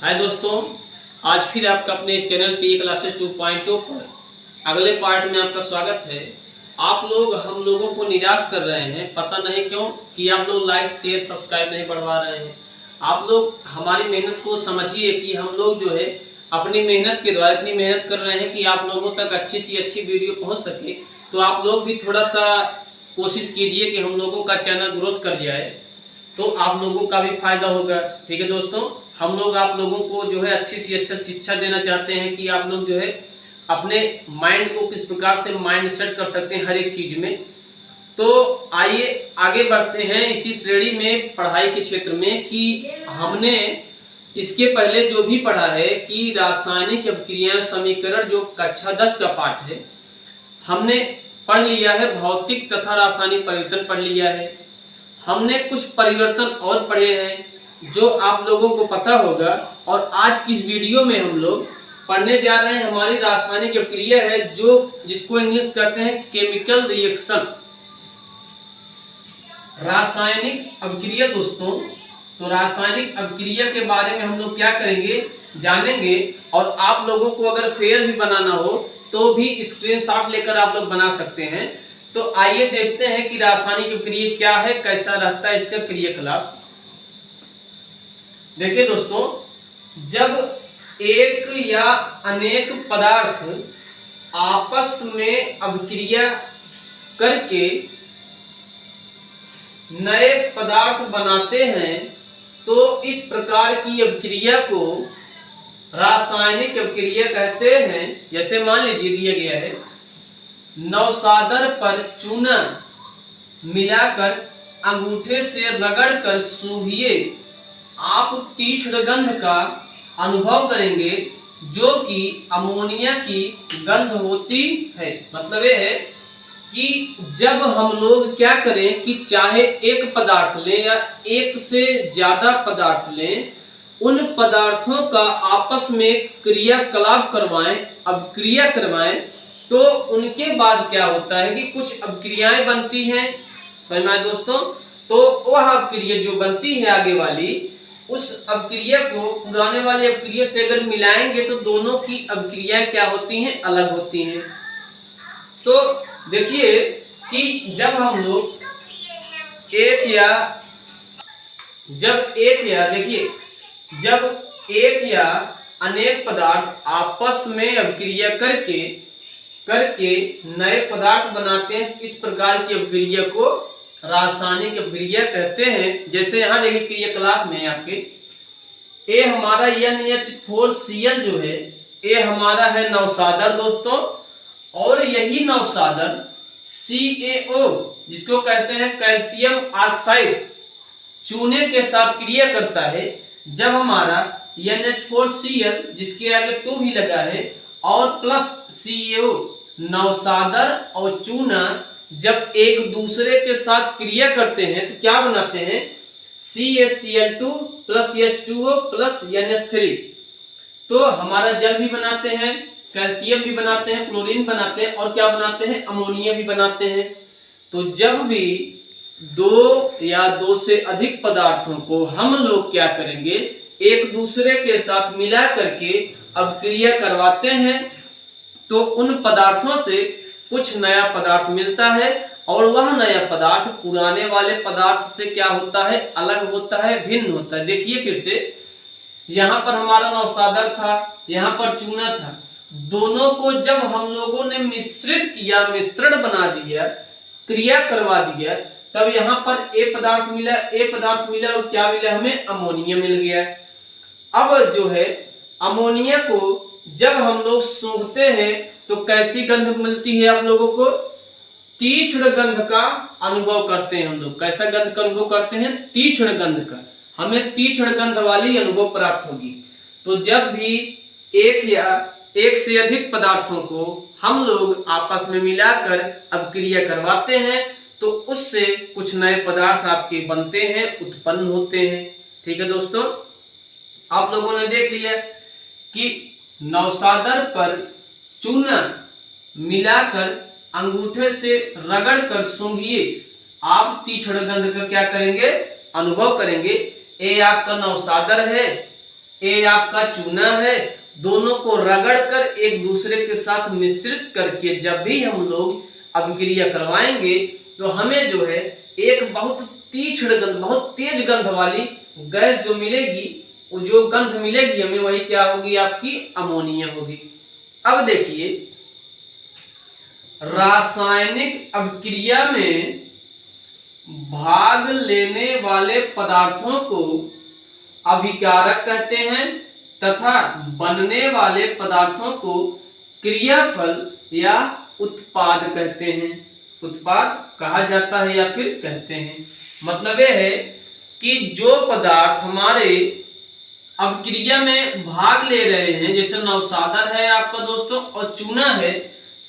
हाय दोस्तों, आज फिर आपका अपने इस चैनल पीए क्लासेस 2.0 पर अगले पार्ट में आपका स्वागत है। आप लोग हम लोगों को निराश कर रहे हैं, पता नहीं क्यों कि आप लोग लाइक शेयर सब्सक्राइब नहीं बढ़वा रहे हैं। आप लोग हमारी मेहनत को समझिए कि हम लोग जो है अपनी मेहनत के द्वारा इतनी मेहनत कर रहे हैं कि आप लोगों तक अच्छी सी अच्छी वीडियो पहुँच सके। तो आप लोग भी थोड़ा सा कोशिश कीजिए कि हम लोगों का चैनल ग्रोथ कर जाए, तो आप लोगों का भी फायदा होगा। ठीक है दोस्तों, हम लोग आप लोगों को जो है अच्छी से अच्छा शिक्षा देना चाहते हैं कि आप लोग जो है अपने माइंड को किस प्रकार से माइंड सेट कर सकते हैं हर एक चीज में। तो आइए आगे बढ़ते हैं इसी श्रेणी में पढ़ाई के क्षेत्र में कि हमने इसके पहले जो भी पढ़ा है कि रासायनिक अभिक्रियाएं समीकरण जो कक्षा 10 का पाठ है हमने पढ़ लिया है। भौतिक तथा रासायनिक परिवर्तन पढ़ लिया है। हमने कुछ परिवर्तन और पढ़े हैं जो आप लोगों को पता होगा। और आज की इस वीडियो में हम लोग पढ़ने जा रहे हैं हमारी रासायनिक अभिक्रिया है जो जिसको इंग्लिश कहते हैं केमिकल रिएक्शन। रासायनिक अभिक्रिया दोस्तों, तो रासायनिक अभिक्रिया के बारे में हम लोग क्या करेंगे जानेंगे। और आप लोगों को अगर फेयर भी बनाना हो तो भी स्क्रीनशॉट लेकर आप लोग बना सकते हैं। तो आइए देखते हैं कि रासायनिक अभिक्रिया क्या है, कैसा रहता है इसका क्रियाकलाप। देखिए दोस्तों, जब एक या अनेक पदार्थ आपस में अभिक्रिया करके नए पदार्थ बनाते हैं तो इस प्रकार की अभिक्रिया को रासायनिक अभिक्रिया कहते हैं। जैसे मान लीजिए दिया गया है, नौसादर पर चूना मिलाकर अंगूठे से रगड़कर सूंघिए, आप तीक्ष्ण गंध का अनुभव करेंगे जो कि अमोनिया की गंध होती है। मतलब ये है कि जब हम लोग क्या करें कि चाहे एक पदार्थ लें या एक से ज्यादा पदार्थ लें, उन पदार्थों का आपस में क्रियाकलाप करवाएं, अभिक्रिया करवाएं, तो उनके बाद क्या होता है कि कुछ अभिक्रियाएं बनती हैं। समझ में आए दोस्तों? तो वह अभिक्रिया जो बनती है आगे वाली, उस अभिक्रिया को पुराने वाली अभिक्रिया से अगर मिलाएंगे तो दोनों की अभिक्रियाएं क्या होती हैं, अलग होती हैं। तो देखिए कि जब हम लोग एक या अनेक पदार्थ आपस में अभिक्रिया करके नए पदार्थ बनाते हैं, इस प्रकार की अभिक्रिया को रासायनिक अभिक्रिया कहते हैं। जैसे यहाँ देखिए क्रियाकलाप में आपके ए हमारा NH4Cl जो है, ए हमारा है नौसादर दोस्तों, और यही नौसादर CaO जिसको कहते हैं कैल्शियम ऑक्साइड चूने के साथ क्रिया करता है। जब हमारा NH4Cl जिसके आगे 2 भी लगा है और प्लस CaO नौसादर और चूना जब एक दूसरे के साथ क्रिया करते हैं तो क्या बनाते हैं, CaCl2 plus H2O plus NH3। तो हमारा जल भी बनाते हैं, कैल्शियम भी बनाते हैं, क्लोरीन बनाते हैं और क्या बनाते हैं, अमोनिया भी बनाते हैं। तो जब भी दो या दो से अधिक पदार्थों को हम लोग क्या करेंगे, एक दूसरे के साथ मिला करके अभिक्रिया करवाते हैं, तो उन पदार्थों से कुछ नया पदार्थ मिलता है और वह नया पदार्थ पुराने वाले पदार्थ से क्या होता है, अलग होता है, भिन्न होता है। देखिए फिर से, यहाँ पर हमारा नौसादर था, यहाँ पर चूना था, दोनों को जब हम लोगों ने मिश्रित किया, मिश्रण बना दिया, क्रिया करवा दिया, तब यहाँ पर ए पदार्थ मिला और क्या मिला हमें, अमोनिया मिल गया। अब जो है अमोनिया को जब हम लोग सूंघते हैं तो कैसी गंध मिलती है आप लोगों को, तीक्ष्ण गंध का अनुभव करते हैं हम लोग। कैसा गंध का अनुभव करते हैं, तीक्ष्ण गंध का, हमें तीक्ष्ण गंध वाली अनुभव प्राप्त होगी। तो जब भी एक या एक से अधिक पदार्थों को हम लोग आपस में मिलाकर अभिक्रिया करवाते हैं तो उससे कुछ नए पदार्थ आपके बनते हैं, उत्पन्न होते हैं। ठीक है दोस्तों, आप लोगों ने देख लिया कि नौसादर पर चूना मिलाकर अंगूठे से रगड़कर सूंघिए, आप तीक्ष्ण गंध का क्या करेंगे, अनुभव करेंगे। ए आपका नौसादर है, ए आपका चूना है, दोनों को रगड़ कर एक दूसरे के साथ मिश्रित करके जब भी हम लोग अभिक्रिया करवाएंगे तो हमें जो है एक बहुत तीक्ष्ण गंध, बहुत तेज गंध वाली गैस जो मिलेगी, जो गंध मिलेगी हमें, वही क्या होगी, आपकी अमोनिया होगी। अब देखिए, रासायनिक अभिक्रिया में भाग लेने वाले पदार्थों को अभिकारक कहते हैं तथा बनने वाले पदार्थों को क्रियाफल या उत्पाद कहते हैं, उत्पाद कहा जाता है या फिर कहते हैं। मतलब यह है कि जो पदार्थ हमारे अभिक्रिया में भाग ले रहे हैं, जैसे नवसादर है आपका दोस्तों और चूना है,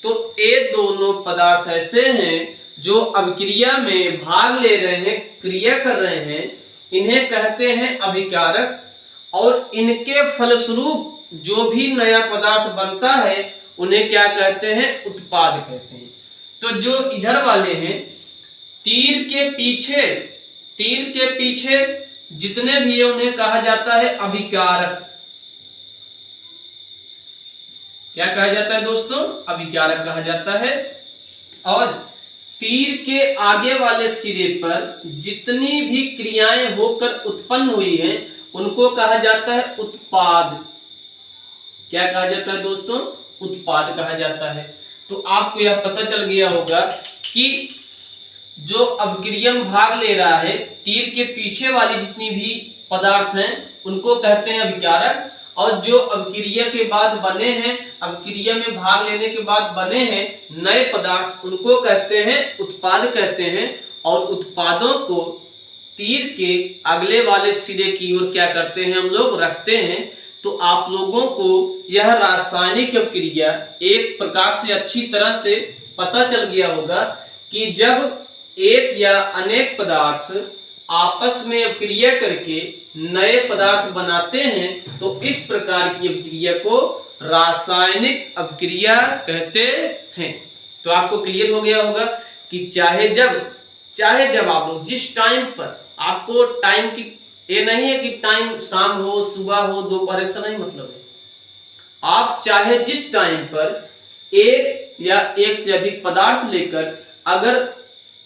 तो ये दोनों पदार्थ ऐसे हैं जो अभिक्रिया में भाग ले रहे हैं, क्रिया कर रहे हैं, इन्हें कहते हैं अभिकारक। और इनके फलस्वरूप जो भी नया पदार्थ बनता है उन्हें क्या कहते हैं, उत्पाद कहते हैं। तो जो इधर वाले हैं, तीर के पीछे जितने भी है उन्हें कहा जाता है अभिकारक। क्या कहा जाता है दोस्तों, अभिकारक कहा जाता है। और तीर के आगे वाले सिरे पर जितनी भी क्रियाएं होकर उत्पन्न हुई हैं उनको कहा जाता है उत्पाद। क्या कहा जाता है दोस्तों, उत्पाद कहा जाता है। तो आपको यह पता चल गया होगा कि जो अभिक्रिया में भाग ले रहा है, तीर के पीछे वाली जितनी भी पदार्थ हैं उनको कहते हैं अभिकारक, और जो अभिक्रिया के बाद बने हैं, अभिक्रिया में भाग लेने के बाद बने हैं नए पदार्थ, उनको कहते हैं उत्पाद कहते हैं। और उत्पादों को तीर के अगले वाले सिरे की ओर क्या करते हैं, हम लोग रखते हैं। तो आप लोगों को यह रासायनिक अभिक्रिया एक प्रकार से अच्छी तरह से पता चल गया होगा कि जब एक या अनेक पदार्थ आपस में अभिक्रिया करके नए पदार्थ बनाते हैं तो इस प्रकार की अभिक्रिया को रासायनिक अभिक्रिया कहते हैं। तो आपको क्लियर हो गया होगा कि चाहे जब आप लोग जिस टाइम पर, आपको टाइम की ये नहीं है कि टाइम शाम हो, सुबह हो, दोपहर, ऐसा नहीं मतलब है। आप चाहे जिस टाइम पर एक या एक से अधिक पदार्थ लेकर अगर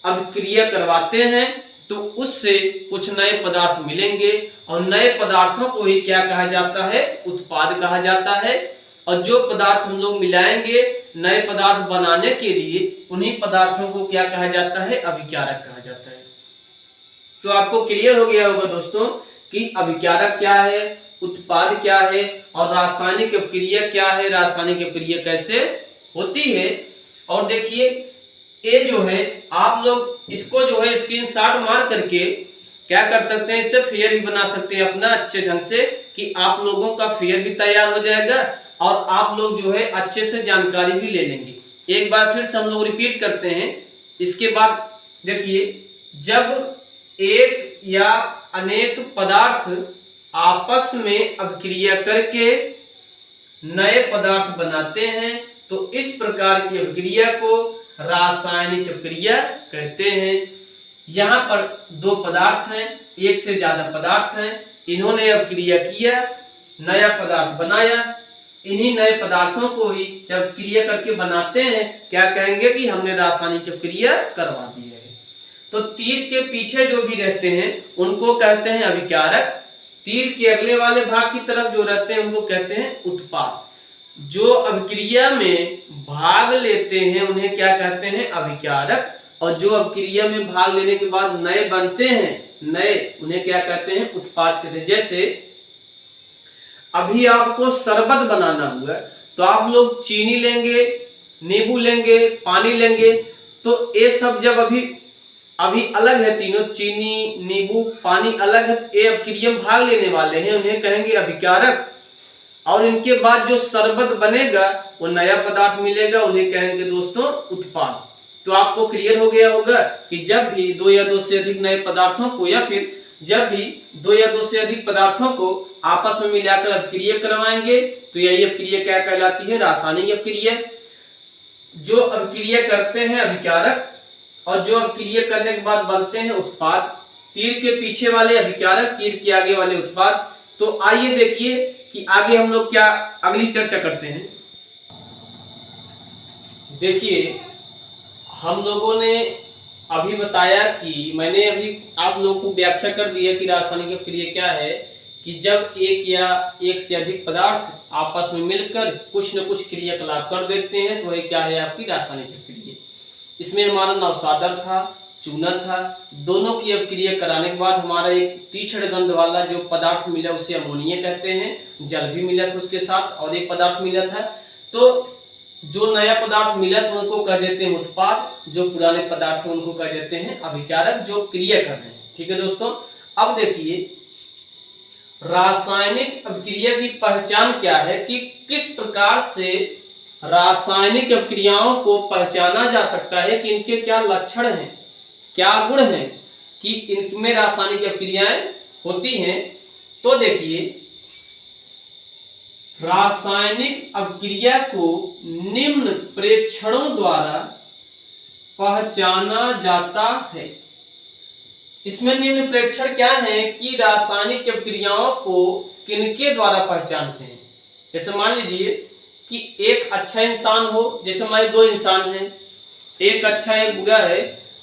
अभिक्रिया करवाते हैं तो उससे कुछ नए पदार्थ मिलेंगे, और नए पदार्थों को ही क्या कहा जाता है, उत्पाद कहा जाता है। और जो पदार्थ हम लोग मिलाएंगे नए पदार्थ बनाने के लिए, उन्हीं पदार्थों को क्या कहा जाता है, अभिकारक कहा जाता है। तो आपको क्लियर हो गया होगा दोस्तों कि अभिकारक क्या है, उत्पाद क्या है और रासायनिक अभिक्रिया क्या है, रासायनिक अभिक्रिया कैसे होती है। और देखिए, ये जो है आप लोग इसको जो है स्क्रीनशॉट मार करके क्या कर सकते हैं, इससे फेयर भी बना सकते हैं अपना अच्छे ढंग से, कि आप लोगों का फेयर भी तैयार हो जाएगा और आप लोग जो है अच्छे से जानकारी भी ले लेंगे। एक बार फिर से हम लोग रिपीट करते हैं। इसके बाद देखिए, जब एक या अनेक पदार्थ आपस में अभिक्रिया करके नए पदार्थ बनाते हैं तो इस प्रकार की अभिक्रिया को रासायनिक अभिक्रिया कहते हैं। यहाँ पर दो पदार्थ हैं, एक से ज्यादा पदार्थ हैं, इन्होंने अभिक्रिया किया, नया पदार्थ बनाया, इन्हीं नए पदार्थों को ही जब क्रिया करके बनाते हैं क्या कहेंगे कि हमने रासायनिक अभिक्रिया करवा दी है। तो तीर के पीछे जो भी रहते हैं उनको कहते हैं अभिकारक, तीर के अगले वाले भाग की तरफ जो रहते हैं उनको कहते हैं उत्पाद। जो अभिक्रिया में भाग लेते हैं उन्हें क्या कहते हैं, अभिकारक, और जो अभिक्रिया में भाग लेने के बाद नए बनते हैं, नए, उन्हें क्या कहते हैं, उत्पाद कहते हैं। जैसे अभी आपको शरबत बनाना हुआ तो आप लोग चीनी लेंगे, नींबू लेंगे, पानी लेंगे, तो ये सब जब अभी अलग है, तीनों चीनी, नींबू, पानी अलग है, ये अभिक्रिया में भाग लेने वाले हैं, उन्हें कहेंगे अभिकारक। और इनके बाद जो शरबत बनेगा वो नया पदार्थ मिलेगा, उन्हें कहेंगे दोस्तों उत्पाद। तो आपको क्लियर हो गया होगा कि जब भी दो या दो से अधिक नए पदार्थों को, या फिर जब भी दो या दो से अधिक पदार्थों को आपस में मिलाकर अभिक्रिया करवाएंगे तो यही अभिक्रिया क्या कहलाती है, रासायनिक अभिक्रिया। जो अभिक्रिया करते हैं अभिकारक, और जो अभिक्रिया करने के बाद बनते हैं उत्पाद। तीर के पीछे वाले अभिकारक, तीर के आगे वाले उत्पाद। तो आइए देखिए कि आगे हम लोग क्या अगली चर्चा करते हैं। देखिए, हम लोगों ने अभी बताया कि मैंने अभी आप लोगों को व्याख्या कर दी है कि रासायनिक अभिक्रिया क्या है, कि जब एक या एक से अधिक पदार्थ आपस में मिलकर कुछ न कुछ क्रियाकलाप कर देते हैं तो ये क्या है, आपकी रासायनिक अभिक्रिया। इसमें हमारा नवसादर था, चूना था, दोनों की अभिक्रिया कराने के बाद हमारा एक तीक्ष्ण गंध वाला जो पदार्थ मिला उसे अमोनिया कहते हैं। जल भी मिला था उसके साथ और एक पदार्थ मिला था। तो जो नया पदार्थ मिला था उनको कह देते हैं उत्पाद, जो पुराने पदार्थ हैं उनको कह देते हैं अभिकारक, जो क्रिया कर रहे हैं। ठीक है दोस्तों, अब देखिए रासायनिक अभिक्रिया की पहचान क्या है, कि किस प्रकार से रासायनिक अभिक्रियाओं को पहचाना जा सकता है कि इनके क्या लक्षण हैं, क्या गुण हैं, कि इनमें रासायनिक अभिक्रियाएं होती हैं। तो देखिए, रासायनिक अभिक्रिया को निम्न प्रेक्षणों द्वारा पहचाना जाता है। इसमें निम्न प्रेक्षण क्या है कि रासायनिक अभिक्रियाओं को किनके द्वारा पहचानते हैं। जैसे मान लीजिए कि एक अच्छा इंसान हो, जैसे हमारे दो इंसान हैं, एक अच्छा है एक बुरा है,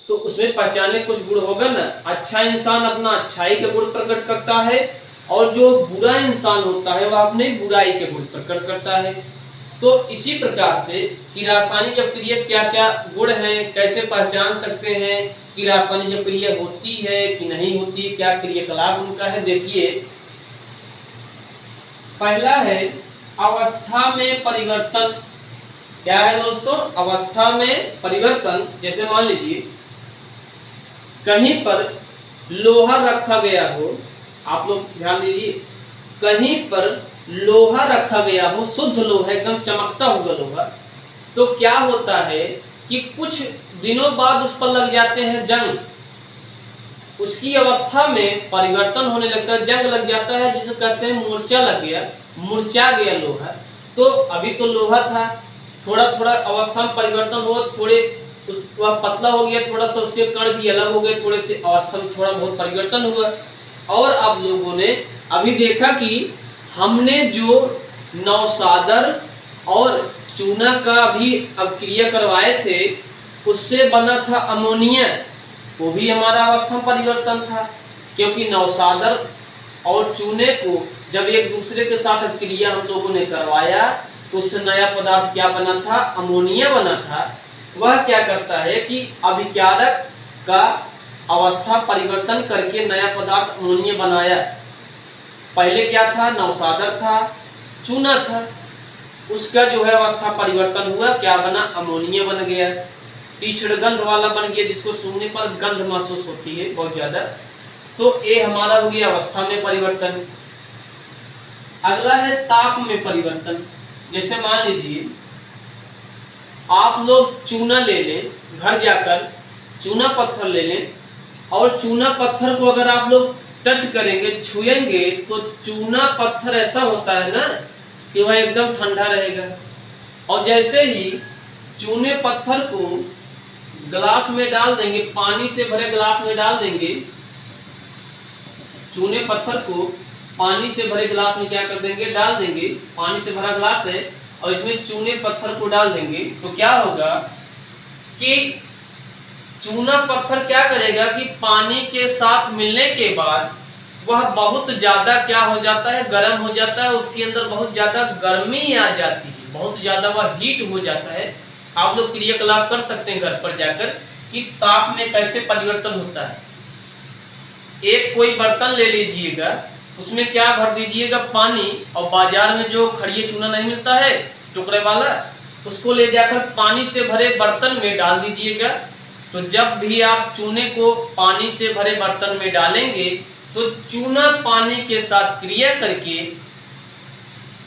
तो उसमें पहचानने कुछ गुण होगा ना। अच्छा इंसान अपना अच्छाई के गुण प्रकट करता है और जो बुरा इंसान होता है वह अपने बुराई के गुण प्रकट करता है। तो इसी प्रकार से कि रासायनिक अभिक्रिया क्या क्या गुण हैं, कैसे पहचान सकते हैं कि रासायनिक अभिक्रिया होती है कि नहीं होती, क्या क्रियाकलाप उनका है। देखिए, पहला है अवस्था में परिवर्तन। क्या है दोस्तों, अवस्था में परिवर्तन। जैसे मान लीजिए कहीं पर लोहा रखा गया हो, आप लोग ध्यान दीजिए, कहीं पर लोहा रखा गया हो, शुद्ध लोहा, एकदम चमकता हुआ लोहा, तो क्या होता है कि कुछ दिनों बाद उस पर लग जाते हैं जंग, उसकी अवस्था में परिवर्तन होने लगता है, जंग लग जाता है, जिसे कहते हैं मूर्छा लग गया, मुरझा गया लोहा। तो अभी तो लोहा था, थोड़ा थोड़ा अवस्था में परिवर्तन हुआ, थोड़े वह पतला हो गया, थोड़ा सा उसके कण भी अलग हो गए, थोड़े से अवस्था में थोड़ा बहुत परिवर्तन हुआ। और आप लोगों ने अभी देखा कि हमने जो नवसादर और चूना का भी अभिक्रिया करवाए थे, उससे बना था अमोनिया, वो भी हमारा अवस्था में परिवर्तन था, क्योंकि नवसादर और चूने को जब एक दूसरे के साथ अभिक्रिया हम लोगों ने करवाया तो उससे नया पदार्थ क्या बना था, अमोनिया बना था। वह क्या करता है कि अभिकारक का अवस्था परिवर्तन करके नया पदार्थ अमोनिया बनाया। पहले क्या था, नवसादर था, चूना था, उसका जो है अवस्था परिवर्तन हुआ, क्या बना, अमोनिया बन गया, तीक्ष्ण गंध वाला बन गया, जिसको सूंघने पर गंध महसूस होती है बहुत ज्यादा। तो ये हमारा हो गया अवस्था में परिवर्तन। अगला है ताप में परिवर्तन। जैसे मान लीजिए आप लोग चूना ले लें, घर जाकर चूना पत्थर ले लें, और चूना पत्थर को अगर आप लोग टच करेंगे, छुएंगे, तो चूना पत्थर ऐसा होता है ना कि वह एकदम ठंडा रहेगा। और जैसे ही चूने पत्थर को ग्लास में डाल देंगे, पानी से भरे ग्लास में डाल देंगे, चूने पत्थर को पानी से भरे ग्लास में क्या कर देंगे, डाल देंगे, पानी से भरा ग्लास है और इसमें चूने पत्थर को डाल देंगे, तो क्या होगा कि चूना पत्थर क्या करेगा कि पानी के साथ मिलने के बाद वह बहुत ज्यादा क्या हो जाता है, गर्म हो जाता है, उसके अंदर बहुत ज्यादा गर्मी आ जाती है, बहुत ज्यादा वह हीट हो जाता है। आप लोग क्रियाकलाप कर सकते हैं घर पर जाकर कि ताप में कैसे परिवर्तन होता है। एक कोई बर्तन ले लीजिएगा, उसमें क्या भर दीजिएगा, पानी, और बाजार में जो खड़िया चूना नहीं मिलता है टुकड़े वाला, उसको ले जाकर पानी से भरे बर्तन में डाल दीजिएगा। तो जब भी आप चूने को पानी से भरे बर्तन में डालेंगे तो चूना पानी के साथ क्रिया करके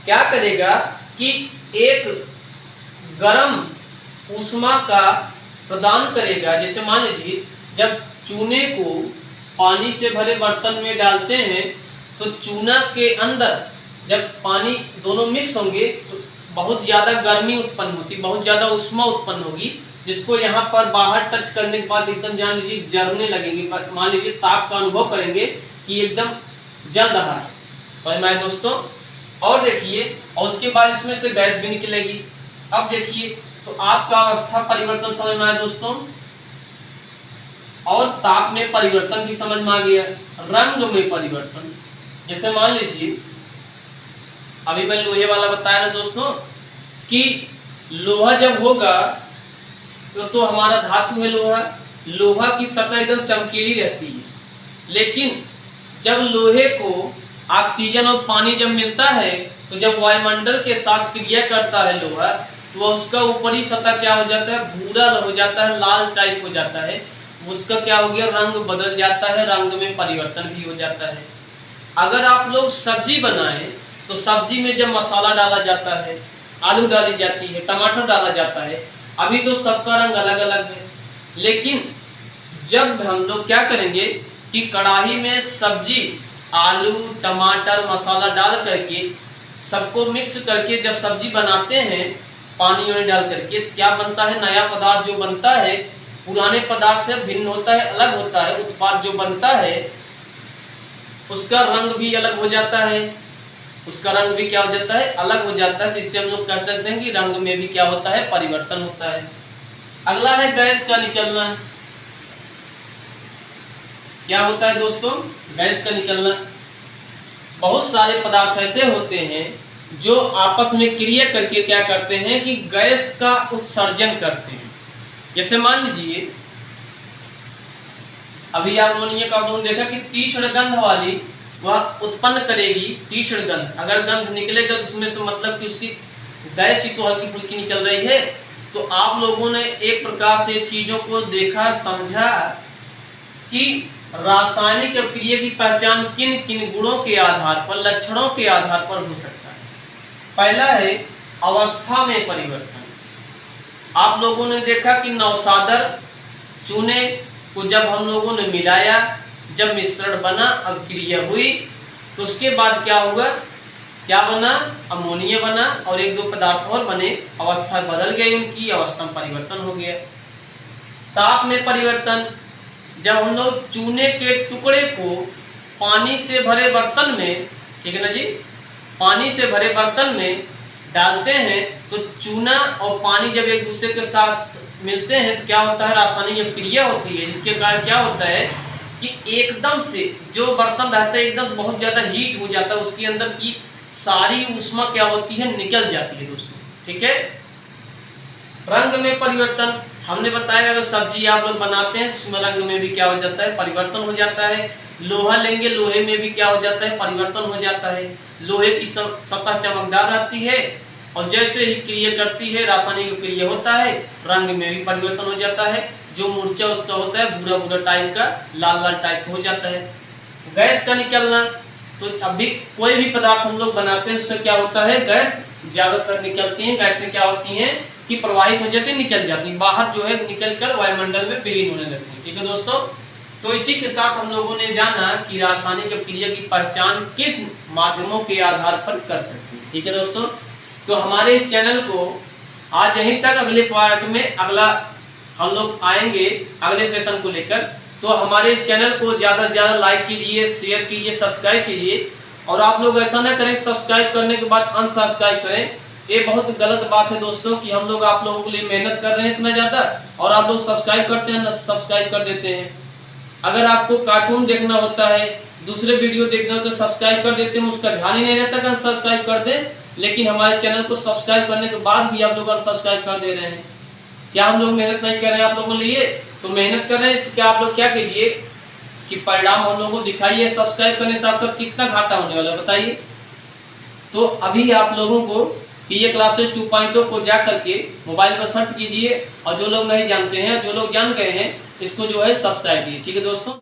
क्या करेगा कि एक गर्म ऊष्मा का प्रदान करेगा। जैसे मान लीजिए जब चूने को पानी से भरे बर्तन में डालते हैं तो चूना के अंदर जब पानी दोनों मिक्स होंगे तो बहुत ज़्यादा गर्मी उत्पन्न होती, बहुत ज़्यादा ऊष्मा उत्पन्न होगी, जिसको यहाँ पर बाहर टच करने के बाद एकदम जान लीजिए जलने लगेंगे। मान लीजिए ताप का अनुभव करेंगे कि एकदम जल रहा है। समझ में आए दोस्तों। और देखिए, और उसके बाद इसमें से गैस भी निकलेगी। अब देखिए, तो आपका अवस्था परिवर्तन समझ में आया दोस्तों, और ताप में परिवर्तन भी समझ में आ गया। रंग में परिवर्तन, जैसे मान लीजिए अभी मैं लोहे वाला बताया ना दोस्तों कि लोहा जब होगा तो हमारा धातु है लोहा, लोहा की सतह एकदम चमकीली रहती है, लेकिन जब लोहे को ऑक्सीजन और पानी जब मिलता है तो जब वायुमंडल के साथ क्रिया करता है लोहा, तो उसका ऊपरी सतह क्या हो जाता है, भूरा हो जाता है, लाल टाइप हो जाता है, उसका क्या हो गया, रंग बदल जाता है, रंग में परिवर्तन भी हो जाता है। अगर आप लोग सब्जी बनाएं तो सब्जी में जब मसाला डाला जाता है, आलू डाली जाती है, टमाटर डाला जाता है, अभी तो सबका रंग अलग अलग है, लेकिन जब हम लोग क्या करेंगे कि कढ़ाई में सब्जी, आलू, टमाटर, मसाला डाल करके सबको मिक्स करके जब सब्जी बनाते हैं पानी वानी डाल करके, तो क्या बनता है, नया पदार्थ जो बनता है पुराने पदार्थ से भिन्न होता है, अलग होता है। उत्पाद जो बनता है उसका रंग भी अलग हो जाता है, उसका रंग भी क्या हो जाता है, अलग हो जाता है, जिससे हम लोग कह सकते हैं कि रंग में भी क्या होता है, परिवर्तन होता है। अगला है गैस का निकलना। क्या होता है दोस्तों, गैस का निकलना। बहुत सारे पदार्थ ऐसे होते हैं जो आपस में क्रिया करके क्या करते हैं कि गैस का उत्सर्जन करते हैं। जैसे मान लीजिए अभी अमोनिया का आपने देखा कि तीक्ष्ण गंध वाली वह उत्पन्न करेगी, तीक्ष्ण गंध। अगर गंध निकलेगा तो उसमें से मतलब कि उसकी गैस ही तो हल्की फुल्की निकल रही है। तो आप लोगों ने एक प्रकार से चीजों को देखा, समझा कि रासायनिक अभिक्रिया की पहचान किन किन गुणों के आधार पर, लक्षणों के आधार पर हो सकता है। पहला है अवस्था में परिवर्तन। आप लोगों ने देखा कि नौसादर चूने को जब हम लोगों ने मिलाया, जब मिश्रण बना, अभिक्रिया हुई, तो उसके बाद क्या हुआ, क्या बना, अमोनिया बना और एक दो पदार्थ और बने, अवस्था बदल गई, उनकी अवस्था में परिवर्तन हो गया। ताप में परिवर्तन, जब हम लोग चूने के टुकड़े को पानी से भरे बर्तन में, ठीक है ना जी, पानी से भरे बर्तन में डालते हैं तो चूना और पानी जब एक दूसरे के साथ मिलते हैं तो क्या होता है, रासायनिक अभिक्रिया होती है, जिसके कारण क्या होता है कि एकदम से जो बर्तन रहता है एकदम से बहुत ज़्यादा हीट हो जाता है, उसके अंदर की सारी ऊष्मा क्या होती है, निकल जाती है दोस्तों। ठीक है। रंग में परिवर्तन, हमने बताया अगर सब्जी आप लोग बनाते हैं उसमें रंग में भी क्या हो जाता है, परिवर्तन हो जाता है। लोहा लेंगे, लोहे में भी क्या हो जाता है, परिवर्तन हो जाता है। लोहे की सतह चमकदार रहती है और जैसे ही क्रिया करती है, रासायनिक क्रिया होता है, रंग में भी परिवर्तन हो जाता है। जो मूर्छा उसका होता है भूरा भूरा टाइप का, लाल लाल टाइप हो जाता है। गैस का निकलना, तो अभी कोई भी पदार्थ हम लोग बनाते हैं उससे क्या होता है, गैस ज्यादातर निकलती है। गैस से क्या होती है कि प्रवाहित हो जाती है, निकल जाती है बाहर, जो है निकल कर वायुमंडल में विलीन होने लगती है। ठीक है दोस्तों, तो इसी के साथ हम लोगों ने जाना कि रासायनिक अभिक्रिया की पहचान किस माध्यमों के आधार पर कर सकते हैं। ठीक है दोस्तों, तो हमारे इस चैनल को आज यहीं तक, अगले पार्ट में अगला हम लोग आएंगे अगले सेशन को लेकर। तो हमारे इस चैनल को ज़्यादा से ज़्यादा लाइक कीजिए, शेयर कीजिए, सब्सक्राइब कीजिए। और आप लोग ऐसा ना करें सब्सक्राइब करने के बाद अनसब्सक्राइब करें, ये बहुत गलत बात है दोस्तों कि हम लोग आप लोगों के लिए मेहनत कर रहे हैं इतना ज़्यादा और आप लोग सब्सक्राइब करते हैं, सब्सक्राइब कर देते हैं। अगर आपको कार्टून देखना होता है, दूसरे वीडियो देखना हो तो सब्सक्राइब कर देते हैं, उसका ध्यान ही नहीं रहता कि अनसब्सक्राइब कर दें, लेकिन हमारे चैनल को सब्सक्राइब करने के बाद भी आप लोग अनसब्सक्राइब कर दे रहे हैं। क्या हम लोग मेहनत नहीं कर रहे हैं आप लोगों के लिए? तो मेहनत कर रहे हैं, इसके आप लोग क्या कीजिए कि परिणाम हम लोगों को दिखाइए। सब्सक्राइब करने से आपका कितना घाटा होने वाला है बताइए। तो अभी आप लोगों को पीए क्लासेस 2.0 को जा करके मोबाइल पर सर्च कीजिए और जो लोग नहीं जानते हैं, जो लोग जान गए हैं, इसको जो है सब्सक्राइब कीजिए। ठीक है दोस्तों।